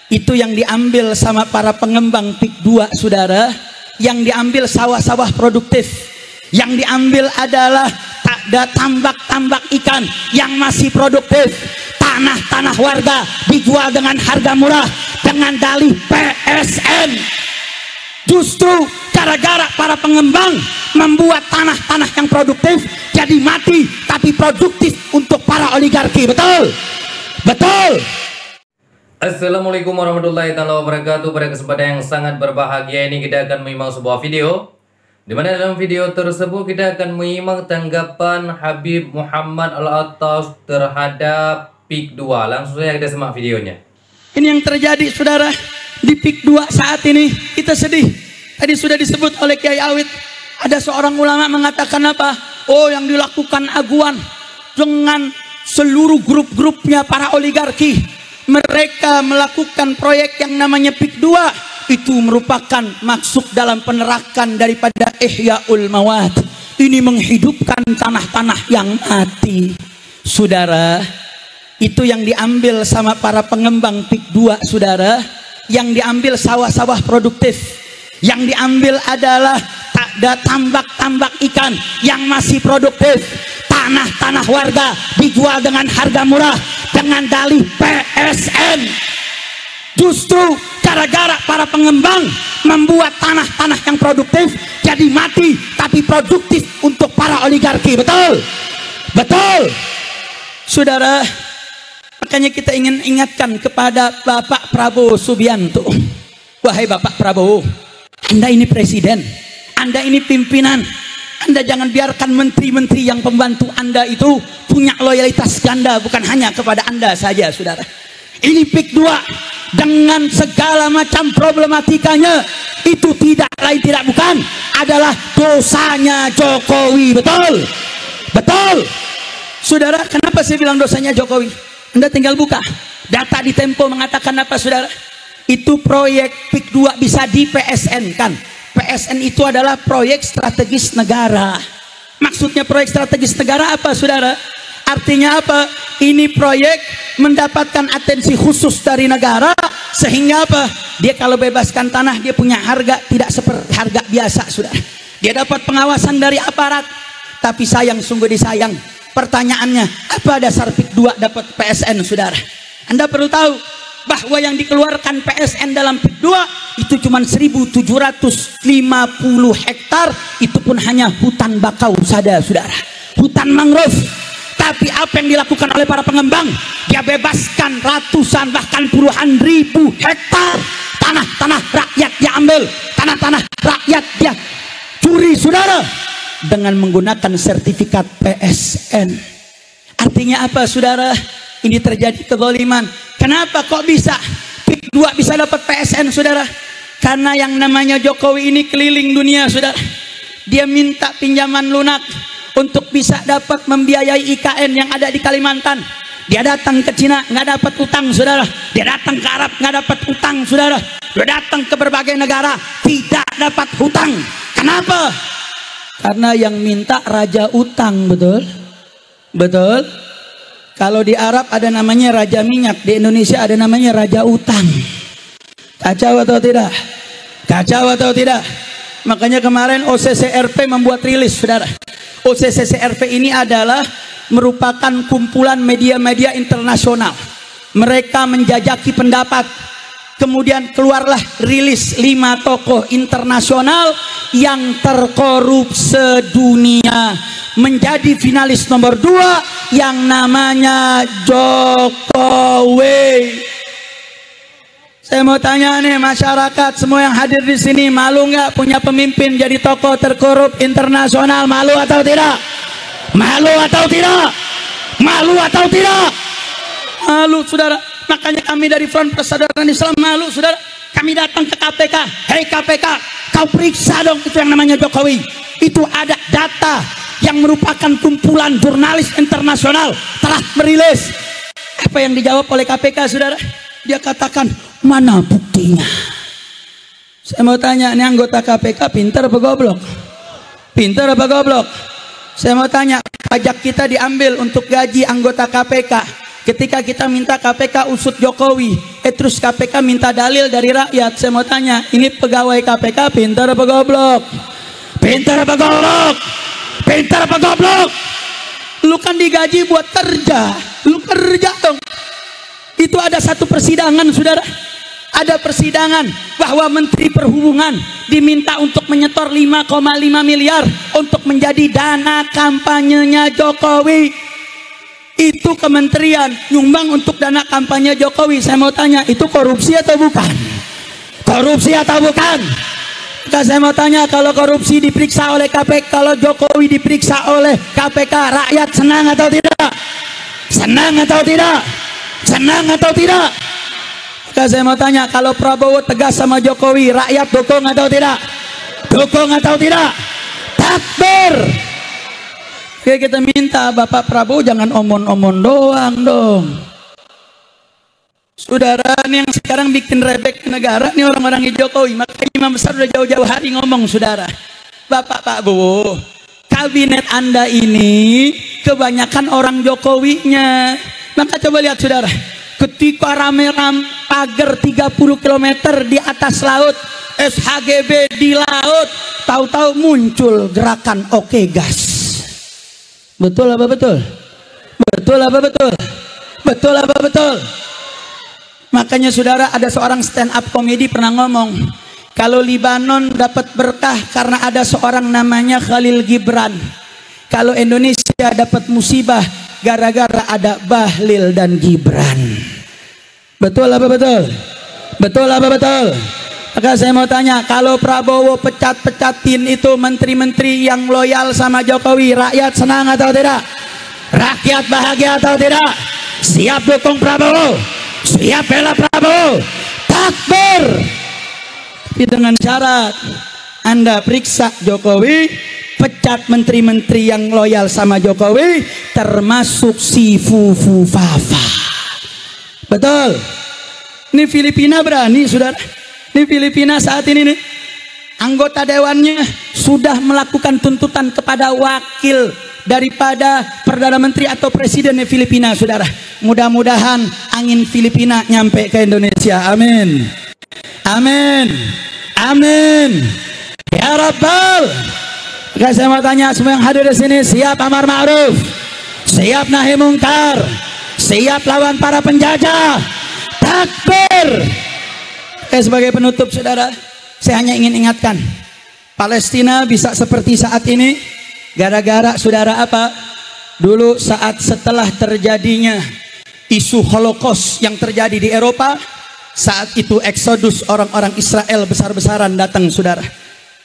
Itu yang diambil sama para pengembang PIK 2, saudara. Yang diambil sawah-sawah produktif. Yang diambil adalah tambak-tambak ikan yang masih produktif. Tanah-tanah warga dijual dengan harga murah dengan dalih PSN. Justru gara-gara para pengembang membuat tanah-tanah yang produktif jadi mati, tapi produktif untuk para oligarki. Betul? Betul. Assalamualaikum warahmatullahi wabarakatuh. Pada kesempatan yang sangat berbahagia ini kita akan menyimak sebuah video, di mana dalam video tersebut kita akan menyimak tanggapan Habib Muhammad Al-Attas terhadap PIK 2. Langsung saja kita simak videonya. Ini yang terjadi, saudara, di PIK 2 saat ini. Kita sedih. Tadi sudah disebut oleh Kiai Awid. Ada seorang ulama mengatakan apa? Oh, yang dilakukan Aguan dengan seluruh grup-grupnya para oligarki. Mereka melakukan proyek yang namanya PIK 2. Itu merupakan maksud dalam penerakan daripada Ihya'ul Mawad. Ini menghidupkan tanah-tanah yang mati. Saudara, itu yang diambil sama para pengembang PIK 2, saudara. Yang diambil sawah-sawah produktif. Yang diambil adalah tambak-tambak ikan yang masih produktif. Tanah-tanah warga dijual dengan harga murah dengan dalih PSN. Justru gara-gara para pengembang membuat tanah-tanah yang produktif jadi mati, tapi produktif untuk para oligarki. Betul? Betul. Saudara, makanya kita ingin ingatkan kepada Bapak Prabowo Subianto. Wahai Bapak Prabowo, Anda ini presiden, Anda ini pimpinan. Anda jangan biarkan menteri-menteri yang pembantu Anda itu punya loyalitas ganda, bukan hanya kepada Anda saja, saudara. Ini PIK 2 dengan segala macam problematikanya, itu tidak lain tidak bukan adalah dosanya Jokowi. Betul? Betul. Saudara, kenapa saya bilang dosanya Jokowi? Anda tinggal buka data di Tempo mengatakan apa, saudara? Itu proyek PIK 2 bisa di PSN kan. PSN itu adalah proyek strategis negara. Maksudnya proyek strategis negara apa, saudara? Artinya apa? Ini proyek mendapatkan atensi khusus dari negara, sehingga apa? Dia kalau bebaskan tanah dia punya harga tidak seperti harga biasa, saudara. Dia dapat pengawasan dari aparat. Tapi sayang, sungguh disayang, pertanyaannya, apa dasar PIK 2 dapat PSN, saudara? Anda perlu tahu bahwa yang dikeluarkan PSN dalam PIK 2 itu cuma 1.750 hektar, itu pun hanya hutan bakau saja, saudara, hutan mangrove. Tapi apa yang dilakukan oleh para pengembang? Dia bebaskan ratusan bahkan puluhan ribu hektar tanah-tanah rakyat dia ambil, tanah-tanah rakyat dia curi, saudara, dengan menggunakan sertifikat PSN. Artinya apa, saudara? Ini terjadi kezaliman. Kenapa kok bisa PIK 2 bisa dapat PSN, saudara? Karena yang namanya Jokowi ini keliling dunia, saudara. Dia minta pinjaman lunak untuk bisa dapat membiayai IKN yang ada di Kalimantan. Dia datang ke Cina nggak dapat utang, saudara. Dia datang ke Arab nggak dapat utang, saudara. Dia datang ke berbagai negara tidak dapat hutang. Kenapa? Karena yang minta raja utang. Betul? Betul? Kalau di Arab ada namanya raja minyak, di Indonesia ada namanya raja utang. Kacau atau tidak? Kacau atau tidak? Makanya kemarin OCCRP membuat rilis, saudara. OCCRP ini adalah merupakan kumpulan media-media internasional. Mereka menjajaki pendapat. Kemudian keluarlah rilis 5 tokoh internasional yang terkorup sedunia. Menjadi finalis nomor 2 yang namanya Jokowi. Saya mau tanya nih, masyarakat semua yang hadir di sini, malu nggak punya pemimpin jadi tokoh terkorup internasional? Malu atau tidak? Malu atau tidak? Malu atau tidak? Malu, saudara. Makanya kami dari Front Persaudaraan Islam malu, saudara. Kami datang ke KPK. Hei KPK, kau periksa dong itu yang namanya Jokowi. Itu ada data yang merupakan kumpulan jurnalis internasional telah merilis. Apa yang dijawab oleh KPK, saudara? Dia katakan, mana buktinya? Saya mau tanya, ini anggota KPK pintar apa goblok? Pintar apa goblok? Saya mau tanya, pajak kita diambil untuk gaji anggota KPK. Ketika kita minta KPK usut Jokowi, Terus KPK minta dalil dari rakyat. Saya mau tanya, ini pegawai KPK pintar apa goblok? Pintar apa goblok? Pintar apa goblok? Lu kan digaji buat kerja, lu kerja dong. Itu ada satu persidangan, saudara. Ada persidangan bahwa Menteri Perhubungan diminta untuk menyetor 5,5 miliar untuk menjadi dana kampanyenya Jokowi. Itu kementerian nyumbang untuk dana kampanye Jokowi. Saya mau tanya, itu korupsi atau bukan? Korupsi atau bukan? Maka saya mau tanya, kalau korupsi diperiksa oleh KPK, kalau Jokowi diperiksa oleh KPK, rakyat senang atau tidak? Senang atau tidak? Senang atau tidak? Maka saya mau tanya, kalau Prabowo tegas sama Jokowi, rakyat dukung atau tidak? Dukung atau tidak? Takbir! Oke, kita minta Bapak Prabowo jangan omon-omon doang dong. Saudara, ini yang sekarang bikin rebek negara nih orang-orang Jokowi. Makanya Imam Besar udah jauh-jauh hari ngomong, saudara. Bapak Prabowo, kabinet Anda ini kebanyakan orang Jokowinya. Maka coba lihat, saudara. Ketika rame-rame pagar 30 km di atas laut, SHGB di laut, tahu-tahu muncul gerakan Oke Gas. Betul apa betul? Betul apa betul? Betul apa betul? Makanya saudara, ada seorang stand up komedi pernah ngomong, kalau Libanon dapat berkah karena ada seorang namanya Khalil Gibran, kalau Indonesia dapat musibah gara-gara ada Bahlil dan Gibran. Betul apa betul? Betul apa betul? Maka saya mau tanya, kalau Prabowo pecat-pecatin itu menteri-menteri yang loyal sama Jokowi, rakyat senang atau tidak? Rakyat bahagia atau tidak? Siap dukung Prabowo? Siap bela Prabowo? Takbir! Tapi dengan syarat, Anda periksa Jokowi, pecat menteri-menteri yang loyal sama Jokowi, termasuk si Fufu Fafa. Betul? Ini Filipina berani, saudara. Ini Filipina saat ini nih, anggota dewannya sudah melakukan tuntutan kepada wakil daripada Perdana Menteri atau Presiden Filipina, saudara. Mudah-mudahan angin Filipina nyampe ke Indonesia. Amin. Amin. Amin. Ya Rabbal. Oke, saya mau tanya semua yang hadir di sini, siap amar ma'ruf, siap nahi mungkar, siap lawan para penjajah? Takbir! Oke, sebagai penutup, saudara, saya hanya ingin ingatkan, Palestina bisa seperti saat ini gara-gara, saudara, apa? Dulu saat setelah terjadinya isu Holocaust yang terjadi di Eropa, saat itu eksodus orang-orang Israel besar-besaran datang, saudara.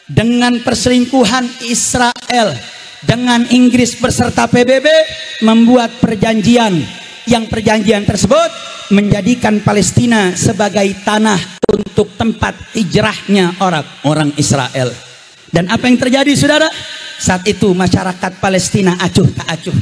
Dengan perselingkuhan Israel dengan Inggris beserta PBB membuat perjanjian, yang perjanjian tersebut menjadikan Palestina sebagai tanah untuk tempat hijrahnya orang-orang Israel. Dan apa yang terjadi, saudara? Saat itu masyarakat Palestina acuh tak acuh.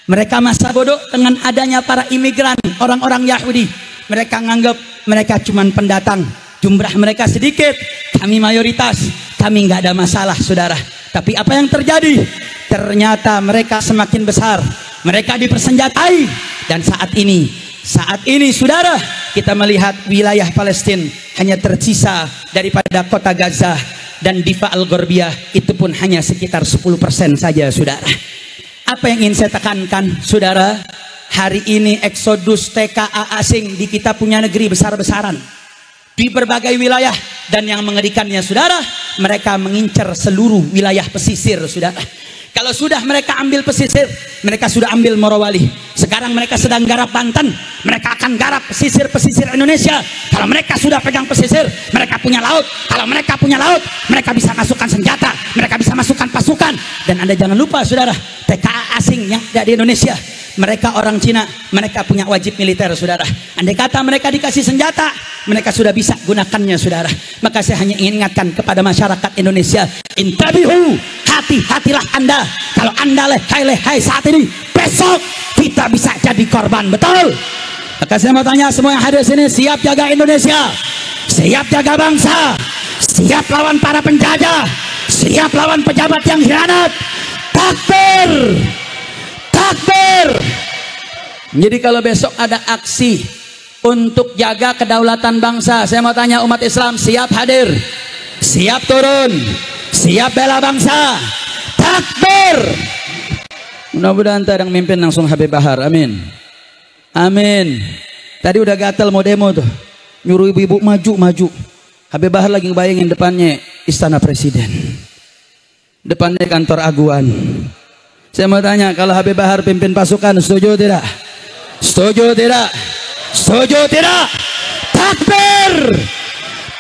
Mereka masa bodoh dengan adanya para imigran, orang-orang Yahudi. Mereka nganggap mereka cuma pendatang, jumlah mereka sedikit, kami mayoritas, kami nggak ada masalah, saudara. Tapi apa yang terjadi? Ternyata mereka semakin besar, mereka dipersenjatai. Dan saat ini, saudara, kita melihat wilayah Palestina hanya tersisa daripada kota Gaza dan Difa Al-Gharbiyah, itu pun hanya sekitar 10% saja, saudara. Apa yang ingin saya tekankan, saudara? Hari ini eksodus TKA asing di kita punya negeri besar-besaran di berbagai wilayah, dan yang mengerikannya, saudara, mereka mengincar seluruh wilayah pesisir, saudara. Kalau sudah mereka ambil pesisir, mereka sudah ambil Morowali. Sekarang mereka sedang garap Banten, mereka akan garap pesisir-pesisir Indonesia. Kalau mereka sudah pegang pesisir, mereka punya laut. Kalau mereka punya laut, mereka bisa masukkan senjata, mereka bisa masukkan pasukan. Dan Anda jangan lupa, saudara, TKA asing yang ada di Indonesia, mereka orang Cina, mereka punya wajib militer, saudara. Andai kata mereka dikasih senjata, mereka sudah bisa gunakannya, saudara. Maka saya hanya ingin ingatkan kepada masyarakat Indonesia, intabihu, hati-hatilah Anda. Kalau Anda lehai-lehai saat ini, besok kita bisa jadi korban, betul? Maka saya mau tanya semua yang hadir sini, siap jaga Indonesia, siap jaga bangsa, siap lawan para penjajah, siap lawan pejabat yang khianat. Takbir! Takbir! Jadi kalau besok ada aksi untuk jaga kedaulatan bangsa. Saya mau tanya umat Islam, siap hadir? Siap turun? Siap bela bangsa? Takbir! Mudah-mudahan yang mimpin langsung Habib Bahar. Amin. Amin. Tadi udah gatel mau demo tuh, nyuruh ibu-ibu maju. Habib Bahar lagi ngebayangin depannya Istana Presiden, depannya kantor aguan. Saya mau tanya, kalau Habib Bahar pimpin pasukan, setuju tidak? Setuju tidak? Setuju tidak? Takbir!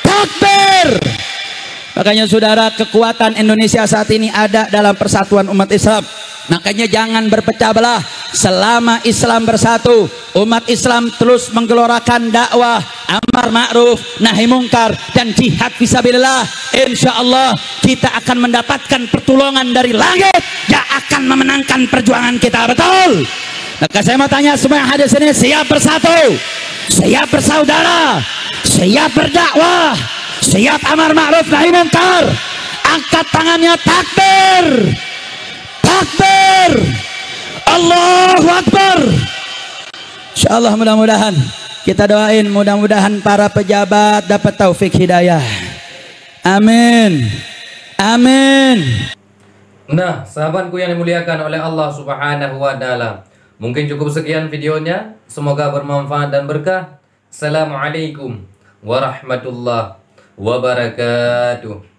Takbir! Makanya saudara, kekuatan Indonesia saat ini ada dalam persatuan umat Islam. Makanya jangan berpecah belah. Selama Islam bersatu, umat Islam terus menggelorakan dakwah amar ma'ruf nahi mungkar dan jihad fisabilillah. Insya Allah kita akan mendapatkan pertolongan dari langit yang akan memenangkan perjuangan kita. Betul? Maka saya mau tanya semua yang hadir sini, siap bersatu, siap bersaudara, siap berdakwah, siap amar ma'ruf nahi mungkar? Angkat tangannya, takbir! Takbir! Allahu Akbar! Insyaallah mudah-mudahan kita doain, mudah-mudahan para pejabat dapat taufik hidayah. Amin. Amin. Nah, sahabatku yang dimuliakan oleh Allah Subhanahu wa taala, mungkin cukup sekian videonya. Semoga bermanfaat dan berkah. Assalamualaikum warahmatullahi wabarakatuh.